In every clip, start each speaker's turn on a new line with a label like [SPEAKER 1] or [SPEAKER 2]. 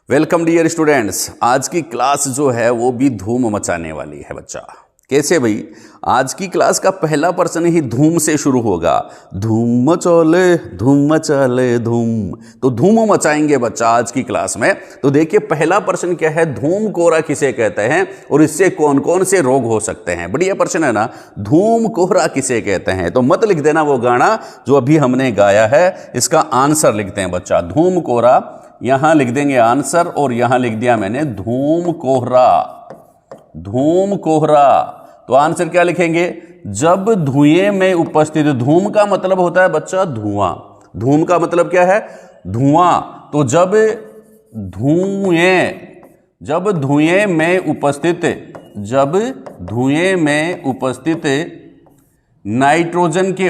[SPEAKER 1] Welcome dear students. आज की class जो है वो भी धूम मचाने वाली है बच्चा। कैसे भाई? आज की क्लास का पहला पर्सन ही धूम से शुरू होगा। धूम मचाले धूम। तो धूम मचाएंगे बच्चा आज की क्लास में। तो देखिए पहला पर्सन क्या है, धूम कोहरा किसे कहते हैं और इससे कौन कौन से रोग हो सकते हैं। बढ़िया पर्सन है ना, धूम कोहरा किसे कहते हैं। तो मत लिख देना वो गाना जो अभी हमने गाया है, इसका आंसर लिखते हैं बच्चा। धूम कोहरा, यहां लिख देंगे आंसर और यहां लिख दिया मैंने धूम कोहरा। धूम कोहरा, तो आंसर क्या लिखेंगे? जब धुएं में उपस्थित, धूम का मतलब होता है बच्चा धुआं। धूम का मतलब क्या है? धुआं। तो जब धुएं में उपस्थित नाइट्रोजन के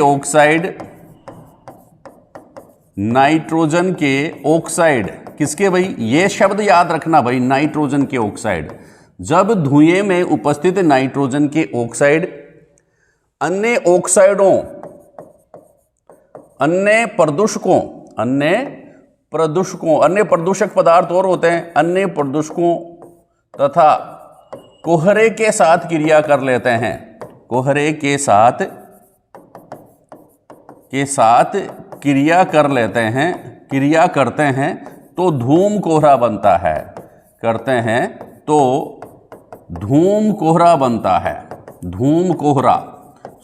[SPEAKER 1] ऑक्साइड किसके भाई? ये शब्द याद रखना भाई, नाइट्रोजन के ऑक्साइड। जब धुएं में उपस्थित नाइट्रोजन के ऑक्साइड अन्य ऑक्साइडों, अन्य प्रदूषक पदार्थ और होते हैं, अन्य प्रदूषकों तथा कोहरे के साथ क्रिया कर लेते हैं। कोहरे के साथ क्रिया करते हैं तो धूम कोहरा बनता है। धूम कोहरा बनता है। धूम कोहरा,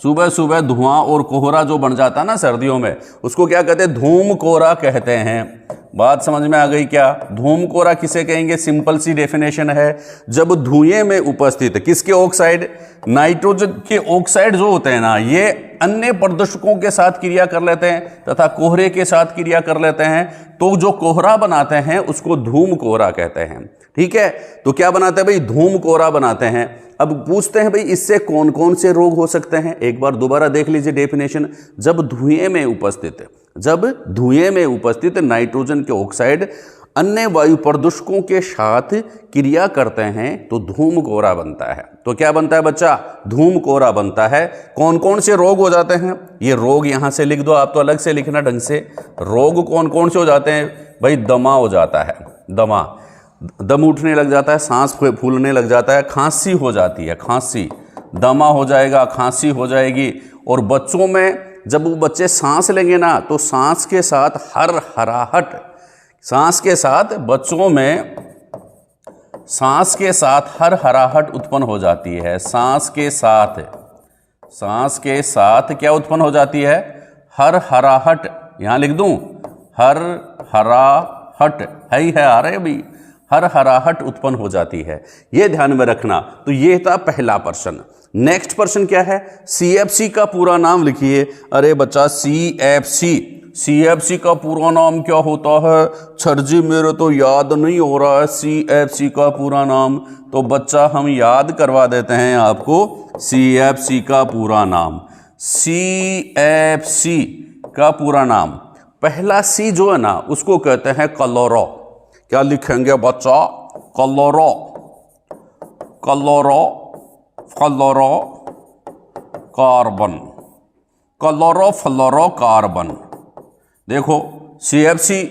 [SPEAKER 1] सुबह सुबह धुआं और कोहरा जो बन जाता है ना सर्दियों में, उसको क्या कहते हैं? धूम कोहरा कहते हैं। बात समझ में आ गई क्या? धूम कोहरा किसे कहेंगे? सिंपल सी डेफिनेशन है, जब धुएं में उपस्थित किसके ऑक्साइड? नाइट्रोजन के ऑक्साइड जो होते हैं ना, ये अन्य प्रदूषकों के साथ क्रिया कर लेते हैं तथा कोहरे के साथ क्रिया कर लेते हैं, तो जो कोहरा बनाते हैं उसको धूम कोहरा कहते हैं। ठीक है, तो क्या बनाते हैं भाई? धूम कोहरा बनाते हैं। अब पूछते हैं भाई इससे कौन कौन से रोग हो सकते हैं। एक बार दोबारा देख लीजिए डेफिनेशन। जब धुएं में उपस्थित नाइट्रोजन के ऑक्साइड अन्य वायु प्रदूषकों के साथ क्रिया करते हैं तो धूम कोहरा बनता है। तो क्या बनता है बच्चा? धूम कोहरा बनता है। कौन कौन से रोग हो जाते हैं? ये रोग यहां से लिख दो, आप तो अलग से लिखना ढंग से। रोग कौन कौन से हो जाते हैं भाई? दमा हो जाता है, दम उठने लग जाता है, सांस फूलने लग जाता है, खांसी हो जाती है, खांसी, दमा हो जाएगा, खांसी हो जाएगी। और बच्चों में जब वो बच्चे सांस लेंगे ना, तो सांस के साथ हर हराहट उत्पन्न हो जाती है। सांस के साथ क्या उत्पन्न हो जाती है? हर हराहट। यहां लिख दूं, हर हराहट है आ रहे भाई, हर हराहट उत्पन्न हो जाती है। ये ध्यान में रखना। तो ये था पहला पर्सन। नेक्स्ट पर्सन क्या है? CFC का पूरा नाम लिखिए। अरे बच्चा CFC का पूरा नाम क्या होता है? सर जी मेरे तो याद नहीं हो रहा है CFC का पूरा नाम। तो बच्चा हम याद करवा देते हैं आपको CFC का पूरा नाम। CFC का पूरा नाम, पहला C जो है ना, उसको कहते हैं क्लोरो। क्या लिखेंगे बच्चा? Chloro carbon. देखो CFC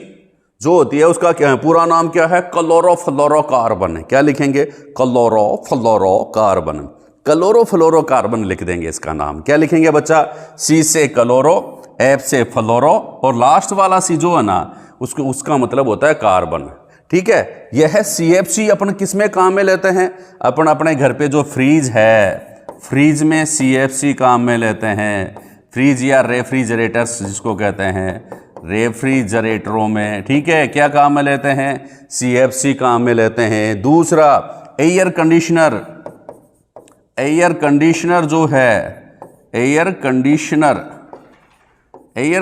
[SPEAKER 1] जो होती है उसका क्या है? पूरा नाम क्या है? क्लोरोफ्लोरोकार्बन है। क्या लिखेंगे? क्लोरोफ्लोरोकार्बन लिख देंगे इसका नाम। क्या लिखेंगे बच्चा? C से क्लोरो, F से फ्लोरो और लास्ट वाला C जो है ना, उसका मतलब होता है कार्बन। ठीक है, यह है CFC। अपन किस में काम में लेते हैं? अपन अपने घर पे जो फ्रीज है, फ्रीज में CFC काम में लेते हैं। फ्रीज या रेफ्रिजरेटर्स जिसको कहते हैं, रेफ्रिजरेटरों में, ठीक है, क्या काम में लेते हैं? CFC काम में लेते हैं। दूसरा एयर कंडीशनर जो है, एयर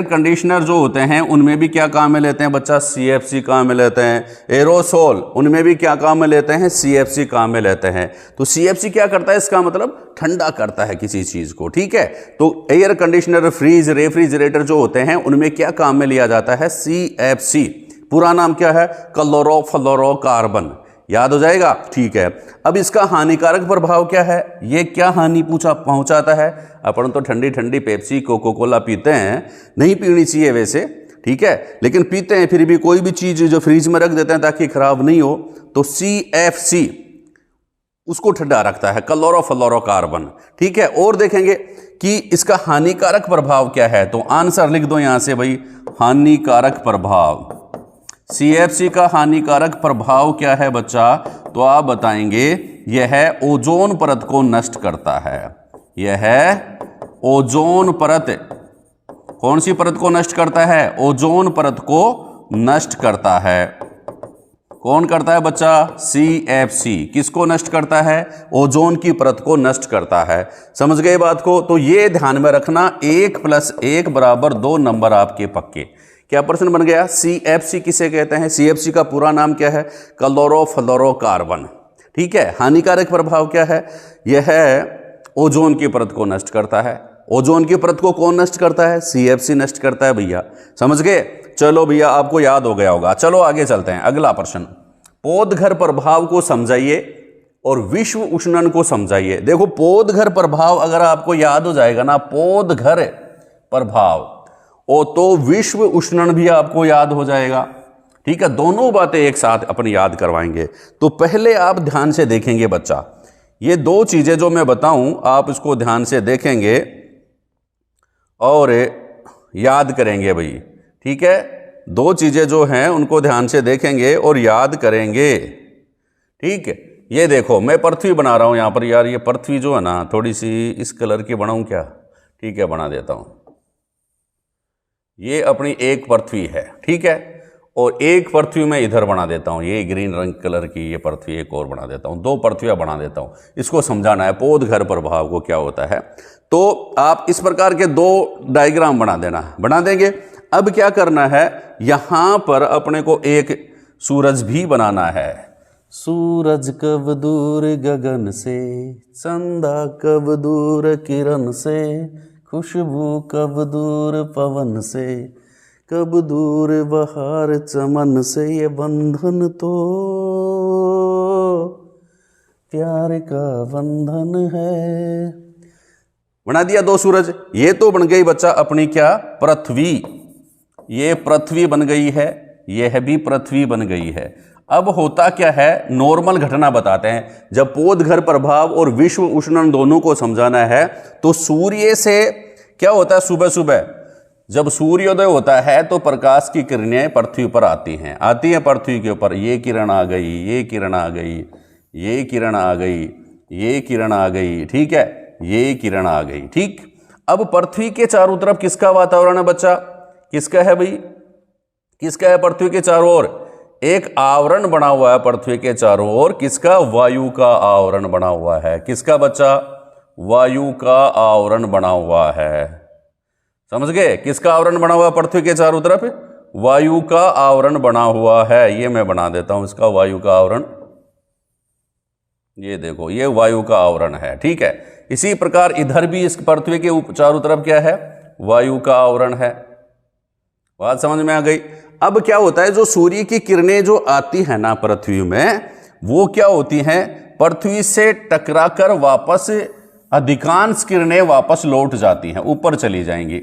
[SPEAKER 1] कंडीशनर जो होते हैं उनमें भी क्या काम में लेते हैं बच्चा? CFC काम में लेते हैं। एरोसोल, उनमें भी क्या काम में लेते हैं? CFC काम में लेते हैं। तो CFC क्या करता है? इसका मतलब ठंडा करता है किसी चीज को। ठीक है, तो एयर कंडीशनर, फ्रीज, रेफ्रिजरेटर जो होते हैं उनमें क्या काम में लिया जाता है? CFC। पूरा नाम क्या है? क्लोरोफ्लोरोकार्बन। याद हो जाएगा? ठीक है। अब इसका हानिकारक प्रभाव क्या है? ये क्या हानि पहुंचाता है? अपन तो ठंडी ठंडी पेप्सी, कोको कोला पीते हैं, नहीं पीनी चाहिए वैसे, ठीक है, लेकिन पीते हैं फिर भी। कोई भी चीज जो फ्रिज में रख देते हैं ताकि खराब नहीं हो, तो CFC उसको ठंडा रखता है, क्लोरोफ्लोरोकार्बन। ठीक है, और देखेंगे कि इसका हानिकारक प्रभाव क्या है, तो आंसर लिख दो यहां से भाई, हानिकारक प्रभाव। CFC का हानिकारक प्रभाव क्या है बच्चा, तो आप बताएंगे यह ओजोन परत को नष्ट करता है। यह ओजोन परत, कौन सी परत को नष्ट करता है, ओजोन परत को नष्ट करता है। कौन करता है बच्चा, CFC। किसको नष्ट करता है, ओजोन की परत को नष्ट करता है। समझ गए बात को, तो ये ध्यान में रखना, 1 + 1 = 2 नंबर आपके पक्के। क्या प्रश्न बन गया, CFC किसे कहते हैं, CFC का पूरा नाम क्या है, क्लोरोफ्लोरोकार्बन। ठीक है, हानिकारक प्रभाव क्या है, यह ओजोन की परत को नष्ट करता है। ओजोन की परत को कौन नष्ट करता है, CFC नष्ट करता है भैया। समझ गए, चलो भैया आपको याद हो गया होगा। चलो आगे चलते हैं, अगला प्रश्न, पोतघर प्रभाव को समझाइए और विश्व उष्णन को समझाइए। देखो पोतघर प्रभाव अगर आपको याद हो जाएगा ना, पोतघर प्रभाव, ओ तो विश्व उष्णन भी आपको याद हो जाएगा। ठीक है, दोनों बातें एक साथ अपन याद करवाएंगे। तो पहले आप ध्यान से देखेंगे बच्चा, ये दो चीजें जो मैं बताऊं आप इसको ध्यान से देखेंगे और याद करेंगे भाई। ठीक है, दो चीजें जो हैं उनको ध्यान से देखेंगे और याद करेंगे। ठीक है, ये देखो मैं पृथ्वी बना रहा हूं यहां पर। यार ये पृथ्वी जो है ना, थोड़ी सी इस कलर की बनाऊं क्या, ठीक है बना देता हूं। ये अपनी एक पृथ्वी है, ठीक है, और एक पृथ्वी में इधर बना देता हूं, ये ग्रीन रंग कलर की ये पृथ्वी एक और बना देता हूं, 2 पृथ्वियां बना देता हूं। इसको समझाना है पोतघर प्रभाव को क्या होता है। तो आप इस प्रकार के 2 डायग्राम बना देना, बना देंगे। अब क्या करना है, यहां पर अपने को एक सूरज भी बनाना है। सूरज कब दूर गगन से, चंदा कब दूर किरण से, खुशबू कब दूर पवन से, कब दूर बहार चमन से, ये बंधन तो प्यार का बंधन है। बना दिया 2 सूरज। ये तो बन गई बच्चा अपनी क्या, पृथ्वी। ये पृथ्वी बन गई है, यह भी पृथ्वी बन गई है। अब होता क्या है, नॉर्मल घटना बताते हैं। जब पोतघर प्रभाव और विश्व उष्णन दोनों को समझाना है, तो सूर्य से क्या होता है, सुबह सुबह जब सूर्योदय होता है तो प्रकाश की किरणें पृथ्वी पर आती हैं पृथ्वी के ऊपर। ये किरण आ गई, ये किरण आ गई, ये किरण आ गई, ये किरण आ गई, ठीक है, ये किरण आ गई। ठीक, अब पृथ्वी के चारों तरफ किसका वातावरण है बच्चा, किसका है भाई, किसका है पृथ्वी के चारों ओर, एक आवरण बना हुआ है पृथ्वी के चारों ओर। किसका, वायु का आवरण बना हुआ है। किसका बच्चा, वायु का आवरण बना हुआ है। समझ गए, किसका आवरण बना हुआ है पृथ्वी के चारों तरफ, वायु का आवरण बना हुआ है। ये मैं बना देता हूं इसका वायु का आवरण, ये देखो ये वायु का आवरण है। ठीक है, इसी प्रकार इधर भी इस पृथ्वी के चारों तरफ क्या है, वायु का आवरण है। बात समझ में आ गई। अब क्या होता है, जो सूर्य की किरणें जो आती है ना पृथ्वी में, वो क्या होती हैं, पृथ्वी से टकराकर वापस अधिकांश किरणें वापस लौट जाती हैं, ऊपर चली जाएंगी।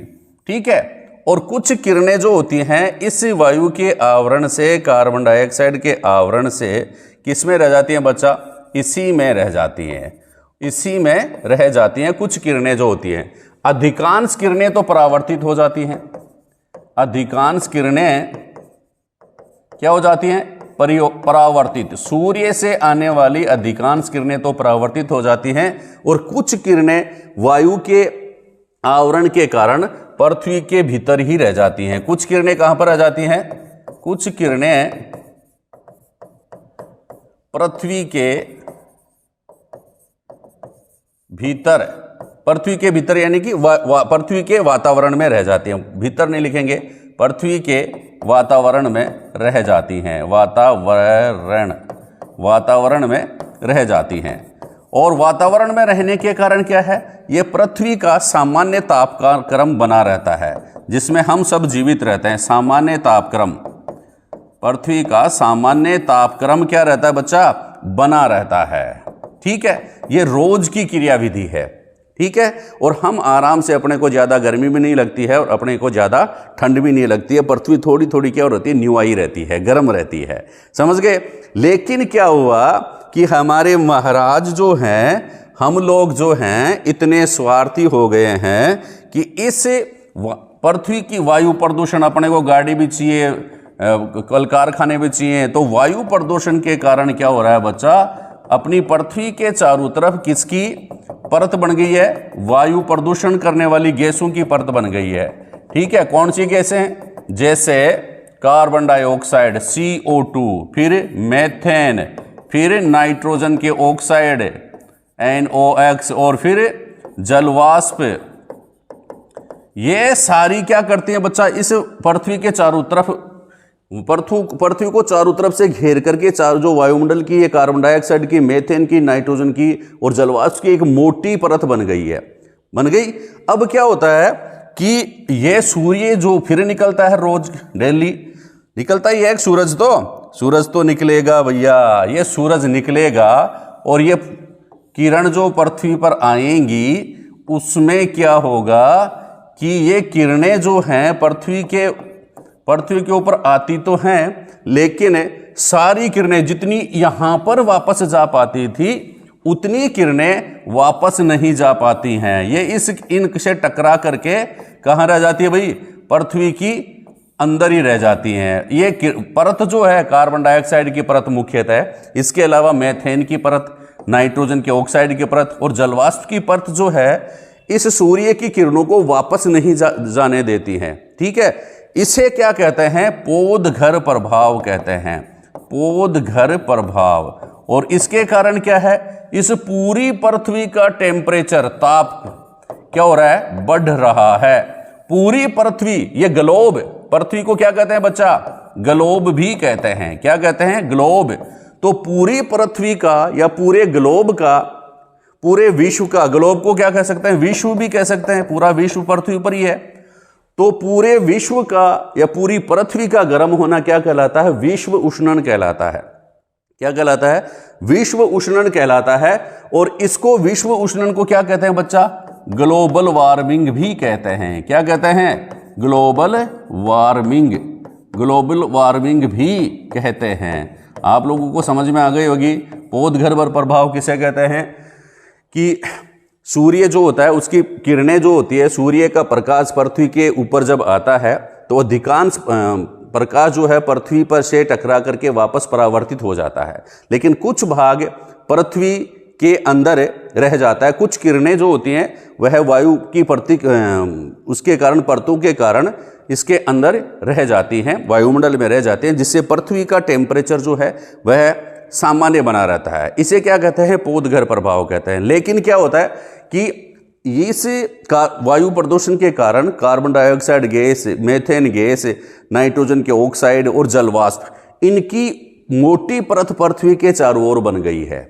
[SPEAKER 1] ठीक है, और कुछ किरणें जो होती हैं इस वायु के आवरण से, कार्बन डाइऑक्साइड के आवरण से किस में रह जाती हैं बच्चा, इसी में रह जाती हैं, इसी में रह जाती हैं। कुछ किरणें जो होती हैं, अधिकांश किरणें तो परावर्तित हो जाती हैं। अधिकांश किरणें क्या हो जाती हैं, परावर्तित। सूर्य से आने वाली अधिकांश किरणें तो परावर्तित हो जाती हैं, और कुछ किरणें वायु के आवरण के कारण पृथ्वी के भीतर ही रह जाती हैं। कुछ किरणें कहां पर रह जाती हैं, कुछ किरणें पृथ्वी के भीतर, पृथ्वी के भीतर यानी कि पृथ्वी के वातावरण में रह जाती हैं। भीतर नहीं लिखेंगे, पृथ्वी के वातावरण में रह जाती हैं, वातावरण में रह जाती हैं। और वातावरण में रहने के कारण क्या है, ये पृथ्वी का सामान्य तापक्रम बना रहता है, जिसमें हम सब जीवित रहते हैं। सामान्य तापक्रम, पृथ्वी का सामान्य तापक्रम क्या रहता है बच्चा, बना रहता है। ठीक है, ये रोज की क्रियाविधि है। ठीक है। और हम आराम से, अपने को ज़्यादा गर्मी भी नहीं लगती है और अपने को ज़्यादा ठंड भी नहीं लगती है। पृथ्वी थोड़ी थोड़ी क्या रहती है, न्युआई रहती है, गर्म रहती है, समझ गए। लेकिन क्या हुआ कि हमारे महाराज जो हैं, हम लोग जो हैं इतने स्वार्थी हो गए हैं कि इस पृथ्वी की वायु प्रदूषण, अपने को गाड़ी भी चाहिए, कल कारखाने भी चाहिए, तो वायु प्रदूषण के कारण क्या हो रहा है बच्चा, अपनी पृथ्वी के चारों तरफ किसकी परत बन गई है, वायु प्रदूषण करने वाली गैसों की परत बन गई है। ठीक है, कौन सी गैसें, जैसे कार्बन डाइऑक्साइड CO2, फिर मेथेन, फिर नाइट्रोजन के ऑक्साइड NOx, और फिर जलवाष्प। ये सारी क्या करती है बच्चा, इस पृथ्वी के चारों तरफ, पृथ्वी को चारों तरफ से घेर करके जो वायुमंडल की, ये कार्बन डाइऑक्साइड की, मेथेन की, नाइट्रोजन की और जलवाष्प की एक मोटी परत बन गई है, बन गई। अब क्या होता है कि ये सूर्य जो फिर निकलता है, रोज डेली निकलता ही है, सूरज तो निकलेगा भैया, ये सूरज निकलेगा और ये किरण जो पृथ्वी पर आएंगी, उसमें क्या होगा कि ये किरणें जो हैं पृथ्वी के ऊपर आती तो हैं, लेकिन सारी किरणें जितनी यहां पर वापस जा पाती थी, उतनी किरणें वापस नहीं जा पाती हैं। ये इनसे टकरा करके कहां रह जाती है भाई, पृथ्वी की अंदर ही रह जाती हैं। ये परत जो है कार्बन डाइऑक्साइड की परत मुख्यतः, इसके अलावा मेथेन की परत, नाइट्रोजन के ऑक्साइड की परत और जलवाष्प की परत जो है, इस सूर्य की किरणों को वापस नहीं जाने देती हैं। ठीक है, इसे क्या कहते हैं, पोदघर प्रभाव कहते हैं, पोदघर प्रभाव। और इसके कारण क्या है, इस पूरी पृथ्वी का टेम्परेचर, ताप क्या हो रहा है, बढ़ रहा है। पूरी पृथ्वी, ये ग्लोब, पृथ्वी को क्या कहते हैं बच्चा, ग्लोब भी कहते हैं। क्या कहते हैं, ग्लोब। तो पूरी पृथ्वी का या पूरे ग्लोब का, पूरे विश्व का, ग्लोब को क्या कह सकते हैं, विश्व भी कह सकते हैं, पूरा विश्व पृथ्वी पर ही है। तो पूरे विश्व का या पूरी पृथ्वी का गर्म होना क्या कहलाता है, विश्व उष्णन कहलाता है। क्या कहलाता है, विश्व उष्णन कहलाता है। और इसको, विश्व उष्णन को क्या कहते हैं बच्चा, ग्लोबल वार्मिंग भी कहते हैं। क्या कहते हैं, ग्लोबल वार्मिंग, ग्लोबल वार्मिंग भी कहते हैं। आप लोगों को समझ में आ गई होगी। पोदघर प्रभाव किसे कहते हैं कि सूर्य जो होता है, उसकी किरणें जो होती है, सूर्य का प्रकाश पृथ्वी के ऊपर जब आता है तो अधिकांश प्रकाश जो है पृथ्वी पर से टकरा करके वापस परावर्तित हो जाता है, लेकिन कुछ भाग पृथ्वी के अंदर रह जाता है। कुछ किरणें जो होती हैं वह वायु की उसके कारण, परतों के कारण इसके अंदर रह जाती हैं, वायुमंडल में रह जाते हैं, जिससे पृथ्वी का टेम्परेचर जो है वह सामान्य बना रहता है। इसे क्या कहते हैं, पोदघर प्रभाव कहते हैं। लेकिन क्या होता है कि इस वायु प्रदूषण के कारण carbon dioxide gas, methane gas, nitrogen के ऑक्साइड और जलवाष्प, इनकी मोटी परत पृथ्वी के चारों ओर बन गई है।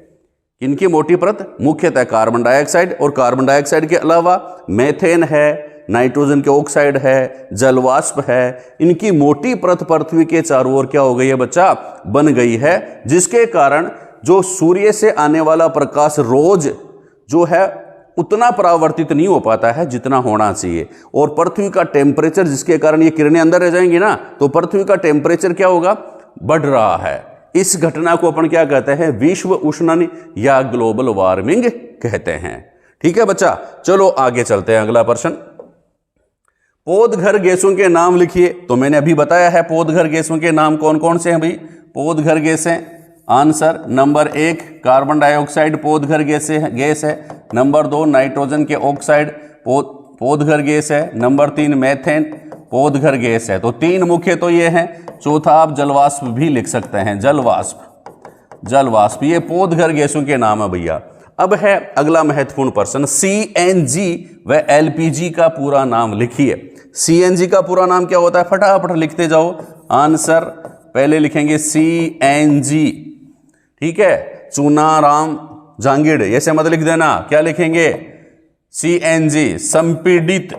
[SPEAKER 1] इनकी मोटी परत मुख्यतः कार्बन डाइऑक्साइड, और कार्बन डाइऑक्साइड के अलावा मेथेन है, नाइट्रोजन के ऑक्साइड है, जलवाष्प है। इनकी मोटी परत पृथ्वी के चारों ओर क्या हो गई है बच्चा, बन गई है, जिसके कारण जो सूर्य से आने वाला प्रकाश रोज जो है उतना परावर्तित नहीं हो पाता है जितना होना चाहिए। और पृथ्वी का टेम्परेचर, जिसके कारण ये किरणें अंदर रह जाएंगी ना, तो पृथ्वी का टेम्परेचर क्या होगा, बढ़ रहा है। इस घटना को अपन क्या कहते हैं, विश्व उष्णन या ग्लोबल वार्मिंग कहते हैं। ठीक है बच्चा, चलो आगे चलते हैं। अगला प्रश्न, पोदघर गैसों के नाम लिखिए। तो मैंने अभी बताया है पोदघर गैसों के नाम कौन कौन से हैं भाई, पोदघर गैसें। आंसर नंबर 1 कार्बन डाइऑक्साइड पोदघर गैस है। नंबर 2 नाइट्रोजन के ऑक्साइड पोदघर गैस है। नंबर 3 मेथेन पोदघर गैस है। तो 3 मुख्य तो ये हैं। चौथा आप जलवाष्प भी लिख सकते हैं, जलवाष्प ये पोदघर गैसों के नाम है भैया। अब है अगला महत्वपूर्ण प्रश्न, CNG व LPG का पूरा नाम लिखिए। CNG का पूरा नाम क्या होता है, फटाफट लिखते जाओ। आंसर पहले लिखेंगे CNG, ठीक है, चुनाराम जहांगीर, ऐसे मत लिख देना। क्या लिखेंगे, CNG संपीड़ित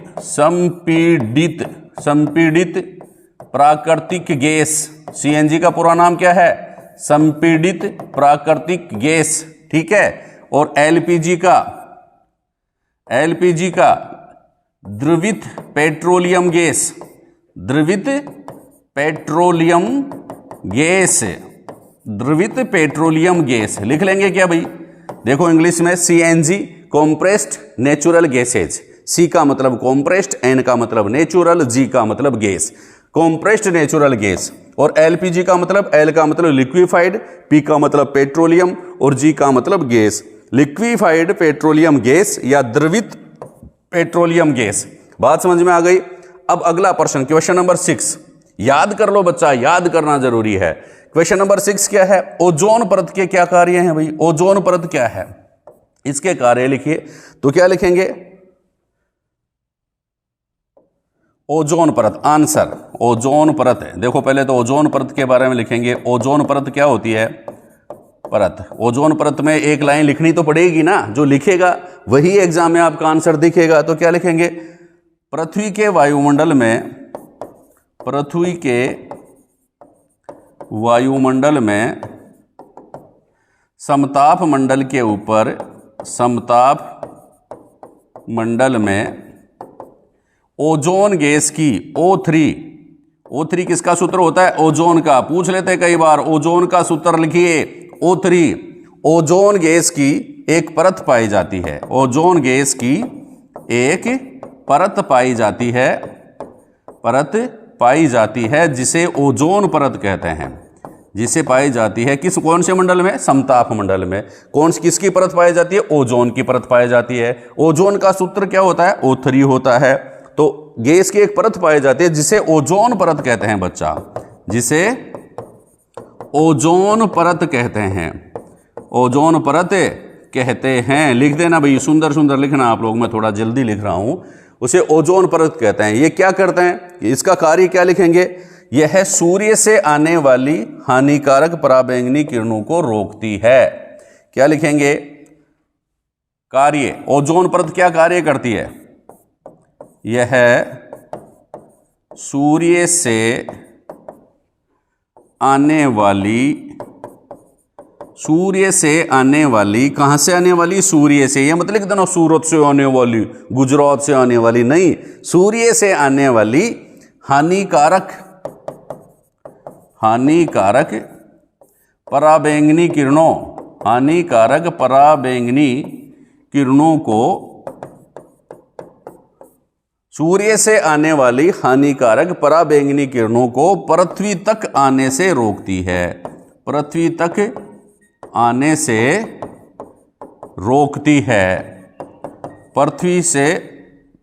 [SPEAKER 1] प्राकृतिक गैस। CNG का पूरा नाम क्या है, संपीड़ित प्राकृतिक गैस, ठीक है। और LPG का एलपीजी का द्रवित पेट्रोलियम गैस, द्रवित पेट्रोलियम गैस, द्रवित पेट्रोलियम गैस लिख लेंगे क्या भाई? देखो इंग्लिश में सीएनजी, कॉम्प्रेस्ड नेचुरल गैसेज। सी का मतलब कॉम्प्रेस्ड, एन का मतलब नेचुरल, जी का मतलब गैस, कॉम्प्रेस्ड नेचुरल गैस। और एलपीजी का मतलब, एल का मतलब लिक्विफाइड, पी का मतलब पेट्रोलियम और जी का मतलब गैस। लिक्विफाइड पेट्रोलियम गैस या द्रवित पेट्रोलियम गैस। बात समझ में आ गई? अब अगला प्रश्न, क्वेश्चन नंबर 6, याद कर लो बच्चा, याद करना जरूरी है। क्वेश्चन नंबर 6 क्या है? ओजोन परत के क्या कार्य हैं भाई? ओजोन परत क्या है, इसके कार्य लिखिए। तो क्या लिखेंगे? ओजोन परत। आंसर ओजोन परत है। देखो पहले तो ओजोन परत के बारे में लिखेंगे। ओजोन परत क्या होती है? परत। ओजोन परत में एक लाइन लिखनी तो पड़ेगी ना, जो लिखेगा वही एग्जाम में आपका आंसर दिखेगा। तो क्या लिखेंगे? पृथ्वी के वायुमंडल में, पृथ्वी के वायुमंडल में समताप मंडल के ऊपर, समताप मंडल में ओजोन गैस की O3, O3 किसका सूत्र होता है? ओजोन का। पूछ लेते हैं कई बार, ओजोन का सूत्र लिखिए O3। ओजोन गैस की एक परत पाई जाती है, ओजोन गैस की एक परत पाई जाती है, परत पाई जाती है जिसे ओजोन परत कहते हैं, जिसे पाई जाती है किस, कौन से मंडल में? समताप मंडल में। कौन सी, किसकी परत पाई जाती है? ओजोन की परत पाई जाती है। ओजोन का सूत्र क्या होता है? O3 होता है। तो गैस की एक परत पाई जाती है जिसे ओजोन परत कहते हैं बच्चा, जिसे ओजोन परत कहते हैं, ओजोन परत कहते हैं। लिख देना भाई, सुंदर सुंदर लिखना आप लोग, मैं थोड़ा जल्दी लिख रहा हूं। उसे ओजोन परत कहते हैं। ये क्या करते हैं? इसका कार्य क्या लिखेंगे? यह सूर्य से आने वाली हानिकारक पराबैंगनी किरणों को रोकती है। क्या लिखेंगे? कार्य। ओजोन परत क्या कार्य करती है? यह सूर्य से आने वाली, सूर्य से आने वाली, कहां से आने वाली? सूर्य से। यह मतलब लिख देना सूरत से आने वाली, गुजरात से आने वाली, नहीं, सूर्य से आने वाली हानिकारक, हानिकारक पराबैंगनी किरणों, हानिकारक पराबैंगनी किरणों को, सूर्य से आने वाली हानिकारक पराबैंगनी किरणों को पृथ्वी तक आने से रोकती है, पृथ्वी तक आने से रोकती है, पृथ्वी से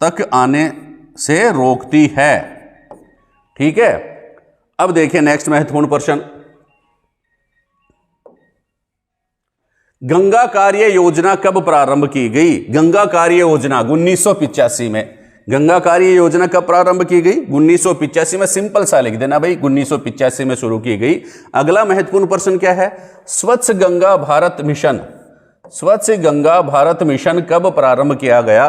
[SPEAKER 1] तक आने से रोकती है। ठीक है, अब देखिए नेक्स्ट महत्वपूर्ण प्रश्न, गंगा कार्य योजना कब प्रारंभ की गई? गंगा कार्य योजना 1985 में। गंगा कार्य योजना कब प्रारंभ की गई? 1985 में। सिंपल सा लिख देना भाई, 1985 में शुरू की गई। अगला महत्वपूर्ण प्रश्न क्या है? स्वच्छ गंगा भारत मिशन, स्वच्छ गंगा भारत मिशन कब प्रारंभ किया गया?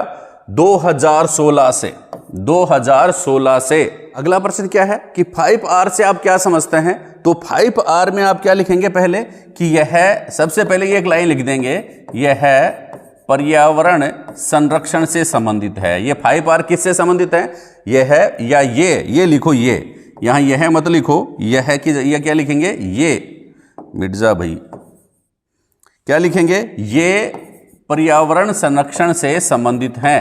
[SPEAKER 1] 2016 से, 2016 से। अगला प्रश्न क्या है कि 5R से आप क्या समझते हैं? तो 5R में आप क्या लिखेंगे पहले कि यह, सबसे पहले ये एक लाइन लिख देंगे, यह पर्यावरण संरक्षण से संबंधित है। ये 5R किससे संबंधित है? यह है या ये लिखो, ये यहां यह मत लिखो, यह कि यह क्या लिखेंगे? ये मिर्जा भाई क्या लिखेंगे? ये पर्यावरण संरक्षण से संबंधित है,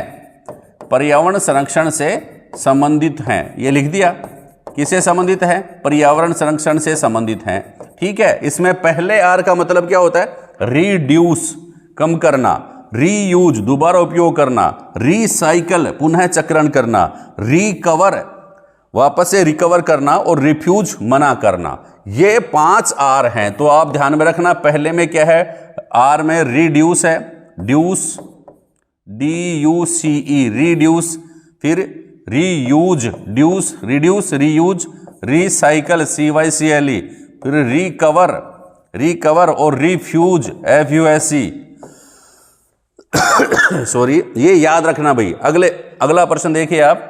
[SPEAKER 1] पर्यावरण संरक्षण से संबंधित हैं। ये लिख दिया। किससे संबंधित है? पर्यावरण संरक्षण से संबंधित हैं। ठीक है, इसमें पहले R का मतलब क्या होता है? रिड्यूस, कम करना, रीयूज, दोबारा उपयोग करना, रिसाइकल, पुनः चक्रण करना, रिकवर, वापस से रिकवर करना, और रिफ्यूज, मना करना। ये 5 R हैं। तो आप ध्यान में रखना, पहले में क्या है? R में रिड्यूस है, ड्यूस, DUCE, रिड्यूस, फिर reuse, duce, reduce, reuse, recycle, CYCLE, फिर रिकवर, रिकवर, और रिफ्यूज, FUSE। सॉरी, ये याद रखना भाई। अगला प्रश्न देखिए आप,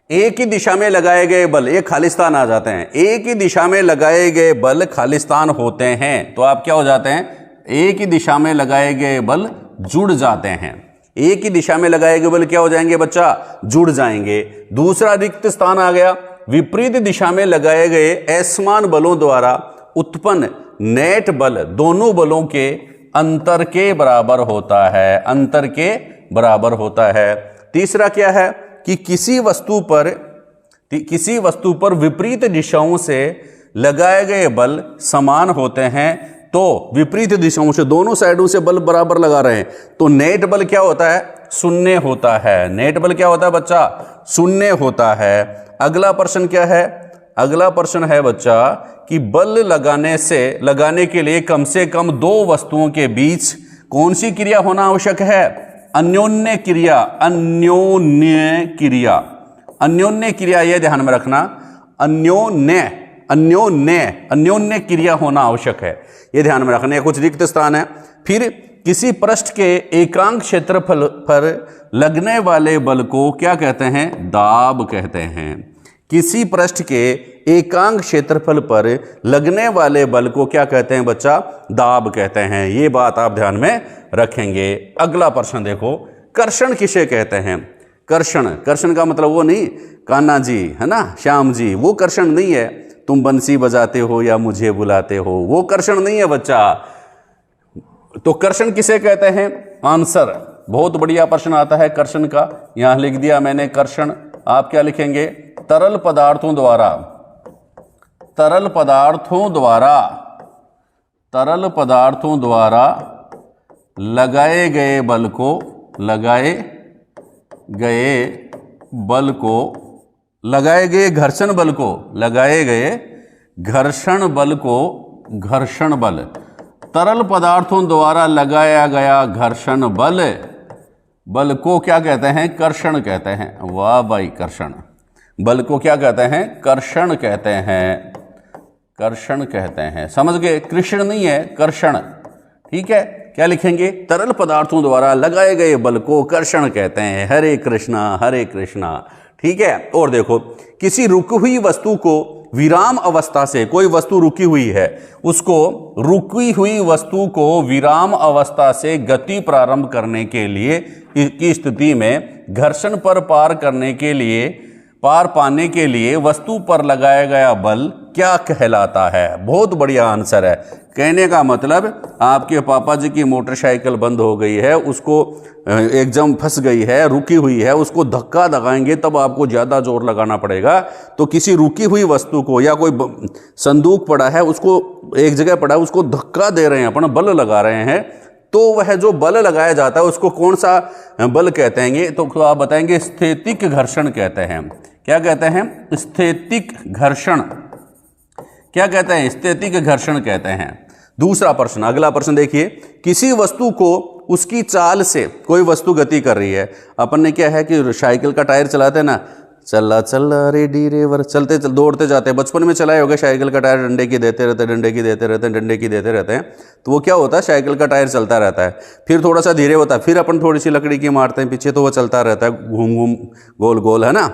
[SPEAKER 1] एक ही दिशा में लगाए गए बल, ये खालिस्तान आ जाते हैं। एक ही दिशा में लगाए गए बल खालिस्तान होते हैं। तो आप क्या हो जाते हैं? एक ही दिशा में लगाए गए बल जुड़ जाते हैं। एक ही दिशा में लगाए गए बल क्या हो जाएंगे बच्चा, जुड़ जाएंगे। दूसरा रिक्त स्थान आ गया, विपरीत दिशा में लगाए गए असमान बलों द्वारा उत्पन्न नेट बल दोनों बलों के अंतर के बराबर होता है, अंतर के बराबर होता है। तीसरा क्या है कि किसी वस्तु पर विपरीत दिशाओं से लगाए गए बल समान होते हैं, तो विपरीत दिशाओं से दोनों साइडों से बल बराबर लगा रहे हैं तो नेट बल क्या होता है, शून्य होता है। नेट बल क्या होता है बच्चा, शून्य होता है। अगला प्रश्न क्या है, अगला प्रश्न है बच्चा कि बल लगाने के लिए कम से कम दो वस्तुओं के बीच कौन सी क्रिया होना आवश्यक है, अन्योन्य क्रिया। अन्योन्य क्रिया, अन्योन्य क्रिया यह ध्यान में रखना, अन्योन्य क्रिया होना आवश्यक है, यह ध्यान में रखना। कुछ रिक्त स्थान है। फिर किसी पृष्ठ के एकांक क्षेत्रफल पर लगने वाले बल को क्या कहते हैं, दाब कहते हैं। किसी पृष्ठ के एकांक क्षेत्रफल पर लगने वाले बल को क्या कहते हैं बच्चा, दाब कहते हैं। ये बात आप ध्यान में रखेंगे। अगला प्रश्न देखो, कर्षण किसे कहते हैं। कर्षण का मतलब वो नहीं कान्हा जी है ना, श्याम जी, वो कर्षण नहीं है तुम बंसी बजाते हो या मुझे बुलाते हो, वो कर्षण नहीं है बच्चा। तो कर्षण किसे कहते हैं, आंसर बहुत बढ़िया प्रश्न आता है कर्षण का, यहां लिख दिया मैंने कर्षण। आप क्या लिखेंगे, तरल पदार्थों द्वारा लगाए गए घर्षण बल, तरल पदार्थों द्वारा लगाया गया घर्षण बल को क्या कहते हैं, कर्षण कहते हैं। वाह भाई, कर्षण बल को क्या कहते हैं, कर्षण कहते हैं। समझ गए, कृष्ण नहीं है, कर्षण। ठीक है, क्या लिखेंगे, तरल पदार्थों द्वारा लगाए गए बल को कर्षण कहते हैं। हरे कृष्णा हरे कृष्णा। ठीक है, और देखो, किसी रुकी हुई वस्तु को विराम अवस्था से, कोई वस्तु रुकी हुई है, उसको रुकी हुई वस्तु को विराम अवस्था से गति प्रारंभ करने के लिए की स्थिति में घर्षण पर पार पाने के लिए वस्तु पर लगाया गया बल क्या कहलाता है। बहुत बढ़िया आंसर है। कहने का मतलब, आपके पापा जी की मोटरसाइकिल बंद हो गई है, उसको एकदम फंस गई है, रुकी हुई है, उसको धक्का लगाएंगे तब आपको ज़्यादा जोर लगाना पड़ेगा। तो किसी रुकी हुई वस्तु को, या कोई संदूक पड़ा है, उसको एक जगह पड़ा है, उसको धक्का दे रहे हैं, अपना बल लगा रहे हैं, तो वह जो बल लगाया जाता है उसको कौन सा बल कहते हैं, तो आप बताएंगे स्थैतिक घर्षण कहते हैं। क्या कहते हैं, स्थैतिक घर्षण। क्या कहते हैं, स्थैतिक घर्षण कहते हैं। दूसरा प्रश्न, अगला प्रश्न देखिए, किसी वस्तु को उसकी चाल से, कोई वस्तु गति कर रही है, अपन ने क्या है कि साइकिल का टायर चलाते हैं ना, चला चला रेडी रेवर, चलते दौड़ते जाते हैं। बचपन में चलाए होगा साइकिल का टायर, डंडे की देते रहते हैं, तो वो क्या होता है, साइकिल का टायर चलता रहता है। फिर थोड़ा सा धीरे होता है, फिर अपन थोड़ी सी लकड़ी की मारते हैं पीछे, तो वो चलता रहता है, घूम घूम गोल गोल, है ना।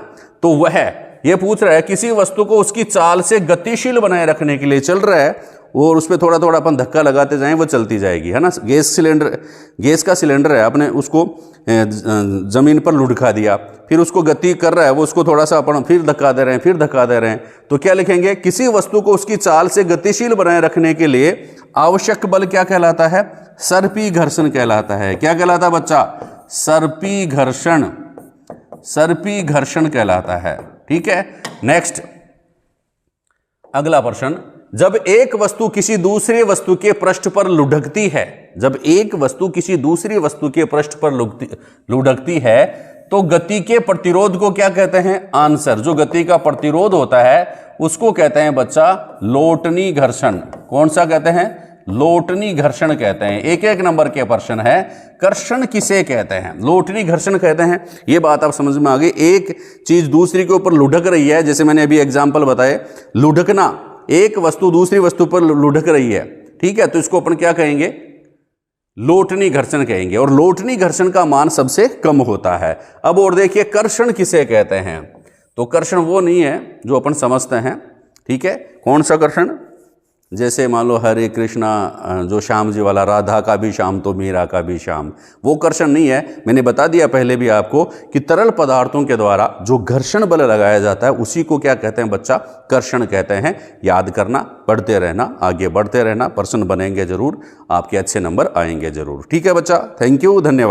[SPEAKER 1] तो वह ये पूछ रहा है, किसी वस्तु को उसकी चाल से गतिशील बनाए रखने के लिए चल रहा है, और उस पर थोड़ा थोड़ा अपन धक्का लगाते जाएं, वो चलती जाएगी, है ना। गैस का सिलेंडर है, आपने उसको जमीन पर लुढ़का दिया, फिर उसको गति कर रहा है, वो उसको थोड़ा सा अपन फिर धक्का दे रहे हैं, तो क्या लिखेंगे, किसी वस्तु को उसकी चाल से गतिशील बनाए रखने के लिए आवश्यक बल क्या कहलाता है, सर्पी घर्षण कहलाता है। क्या कहलाता है बच्चा, सर्पी घर्षण कहलाता है। ठीक है, नेक्स्ट अगला प्रश्न, जब एक वस्तु किसी दूसरे वस्तु के पृष्ठ पर लुढ़कती है, तो गति के प्रतिरोध को क्या कहते हैं, आंसर। जो गति का प्रतिरोध होता है उसको कहते हैं बच्चा लोटनी घर्षण। कौन सा कहते हैं, लोटनी घर्षण कहते हैं। एक एक नंबर के प्रश्न है, कर्षण किसे कहते हैं, लोटनी घर्षण कहते हैं। ये बात आप समझ में आ गई। एक चीज दूसरी के ऊपर लुढ़क रही है, जैसे मैंने अभी एग्जांपल बताए, लुढ़कना, एक वस्तु दूसरी वस्तु पर लुढ़क रही है, ठीक है, तो इसको अपन क्या कहेंगे, लोटनी घर्षण कहेंगे, और लोटनी घर्षण का मान सबसे कम होता है। अब और देखिए, कर्षण किसे कहते हैं, तो कर्षण वो नहीं है जो अपन समझते हैं, ठीक है। कौन सा कर्षण, जैसे मान लो हरे कृष्णा, जो श्याम जी वाला, राधा का भी श्याम तो मीरा का भी श्याम, वो कर्षण नहीं है। मैंने बता दिया पहले भी आपको कि तरल पदार्थों के द्वारा जो घर्षण बल लगाया जाता है उसी को क्या कहते हैं बच्चा, कर्षण कहते हैं। याद करना, पढ़ते रहना, आगे बढ़ते रहना, पर्सन बनेंगे जरूर, आपके अच्छे नंबर आएंगे जरूर। ठीक है बच्चा, थैंक यू, धन्यवाद।